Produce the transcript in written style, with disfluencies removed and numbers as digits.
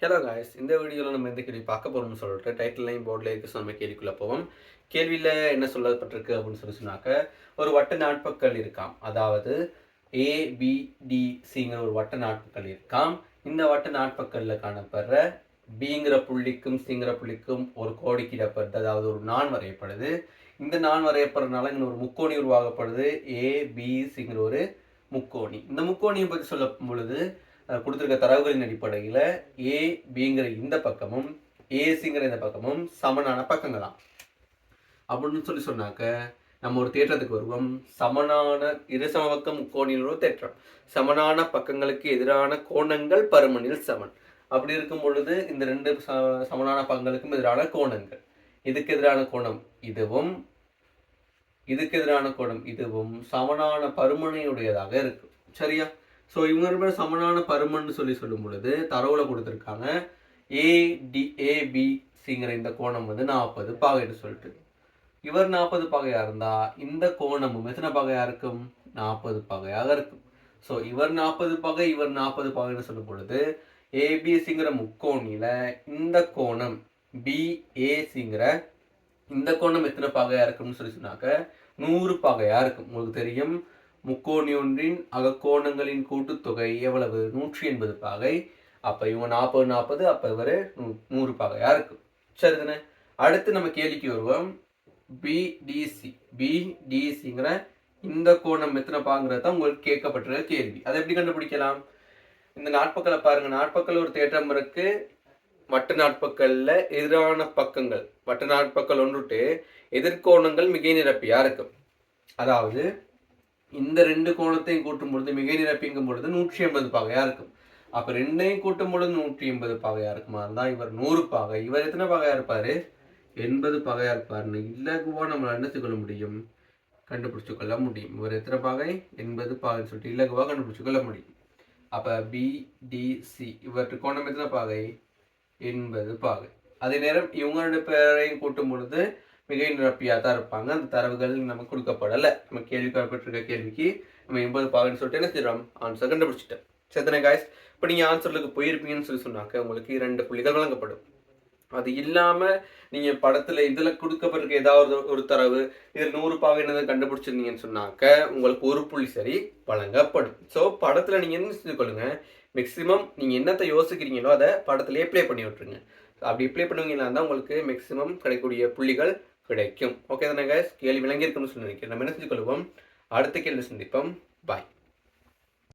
Hello guys, இந்த வீடியோவில் நம்ம எந்த கேள்வி பார்க்க போகிறோம்னு சொல்லிட்டு டைட்டில்லையும் போர்டில் இருக்க நம்ம கேள்விக்குள்ளே போவோம். கேள்வியில் என்ன சொல்லப்பட்டிருக்கு அப்படின்னு சொன்னாக்க, ஒரு வட்ட நாட்பக்கல் இருக்காம். அதாவது ABDCங்கிற ஒரு வட்ட நாட்பக்கல் இருக்காம். இந்த வட்ட நாட்பக்கல்ல காணப்படுற பிங்கிற புள்ளிக்கும் சிங்கிற புள்ளிக்கும் ஒரு கோடிக்கு இடப்படுது, அதாவது ஒரு நான் வரையப்படுது. இந்த நான் வரையப்படுறதுனால இங்கே ஒரு முக்கோணி உருவாகப்படுது. ABCங்கிற ஒரு முக்கோணி. இந்த முக்கோணியை பற்றி சொல்லும் பொழுது கொடுத்துருக்க தரவுகளின் அடிப்படையில் ABங்கிற இந்த பக்கமும் ACங்கிற இந்த பக்கமும் சமனான பக்கங்களாம் அப்படின்னு சொன்னாக்க நம்ம ஒரு தேற்றத்துக்கு வருவோம். சமனான இருசமபக்க முக்கோணியில் ஒரு தேற்றம். சமனான பக்கங்களுக்கு எதிரான கோணங்கள் பருமனில் சமன். அப்படி இருக்கும் பொழுது இந்த ரெண்டு சமனான பக்கங்களுக்கும் எதிரான கோணங்கள், இதுக்கு எதிரான கோணம் இதுவும் இதுக்கு எதிரான கோணம் இதுவும் சமனான பருமனையுடையதாக இருக்கு. சரியா? ஸோ இவங்க ரெண்டு பேரும் சமனான பருமன்னு சொல்லும் பொழுது தரவுல கொடுத்துருக்காங்க. ABCங்கிற இந்த கோணம் 40 பாகைன்னு சொல்லிட்டு, இவர் 40 பாகையா இருந்தா இந்த கோணமும் எத்தனை பாகையா இருக்கும்? 40 பாகையாக இருக்கும். ஸோ இவர் 40 பாகை, இவர் 40 பாகைன்னு சொல்லும் பொழுது ABCங்கிற முக்கோணியில இந்த கோணம் BACங்கிற இந்த கோணம் எத்தனை பாகையா இருக்கும்னு சொன்னாக்க 100 பாகையா இருக்கும். உங்களுக்கு தெரியும், முக்கோணி ஒன்றின் அகக்கோணங்களின் கூட்டுத்தொகை எவ்வளவு? 180 பாகை. அப்ப இவங்க 40 அப்ப இவரு 100 பாகையா இருக்கும். சரிதானே? அடுத்து நம்ம கேள்விக்கு வருவோம். BDCங்கிற இந்த கோணம் எத்தனை பாங்கிறது தான் உங்களுக்கு கேட்கப்பட்டிருக்க கேள்வி. அதை எப்படி கண்டுபிடிக்கலாம்? இந்த நாட்பக்கலை பாருங்க. நாட்பக்கல் ஒரு தேற்றம் இருக்கு. வட்ட நாட்பக்கல்ல எதிரான பக்கங்கள், வட்ட நாட்பக்கல் ஒன்றுட்டு எதிர்கோணங்கள் மிகை நிரப்பியா இருக்கும். அதாவது இந்த ரெண்டு கோணத்தையும் கூட்டும் பொழுது மிகை நிரப்பிங்கும் பொழுது 180 பாகையா இருக்கும். அப்ப ரெண்டையும் கூட்டும் பொழுது 180 பாகையா இருக்குமா இருந்தா இவர் 100 பாகை. இவர் எத்தனை பாகையா இருப்பாரு? 80 பாகையா இருப்பாருன்னு இலகுவா நம்ம என்ன கொள்ள முடியும்? கண்டுபிடிச்சு கொள்ள முடியும். இவர் எத்தனை பாகை? 80 பாகைன்னு சொல்லிட்டு இலகுவா கண்டுபிடிச்சு கொள்ள முடியும். அப்ப BDC இவற்று கோணம் எத்தனை பாகை? 80 பாகை. அதே நேரம் இவங்க ரெண்டு பேரையும் கூட்டும் பொழுது மிகை நிரப்பியா தான் இருப்பாங்க. அந்த தரவுகள் நமக்கு கொடுக்கப்படல. நம்ம கேள்விப்பட்டிருக்க கேள்விக்கு நம்ம 80 பாகைன்னு சொல்லிட்டு என்ன செய்யறோம்? ஆன்சர் கண்டுபிடிச்சிட்டேன். சரிதானே காய்ஸ்? இப்போ நீங்க ஆன்சருக்கு போயிருப்பீங்கன்னு சொன்னாக்க உங்களுக்கு 2 புள்ளிகள் வழங்கப்படும். அது இல்லாம நீங்க படத்துல இதுல கொடுக்கப்பட்டிருக்க ஏதாவது ஒரு தரவு இதில் 100 பாகைன்னு கண்டுபிடிச்சிருந்தீங்கன்னு சொன்னாக்க உங்களுக்கு 1 புள்ளி சரி வழங்கப்படும். ஸோ படத்துல நீங்க என்ன செஞ்சு கொள்ளுங்க, மேக்சிமம் நீங்க என்னத்தை யோசிக்கிறீங்களோ அதை படத்திலேயே ப்ளே பண்ணி விட்டுருங்க. அப்படி ப்ளே பண்ணுவீங்கன்னா தான் உங்களுக்கு மேக்சிமம் கிடைக்கக்கூடிய புள்ளிகள் கிடைக்கும். ஓகே தானே கைஸ்? கேள்வி விளங்கியிருக்குன்னு சொல்லி நினைக்கிறேன். நம்ம என்ன செஞ்சு கொள்வோம்? அடுத்த கேள்வி சந்திப்போம். பாய்.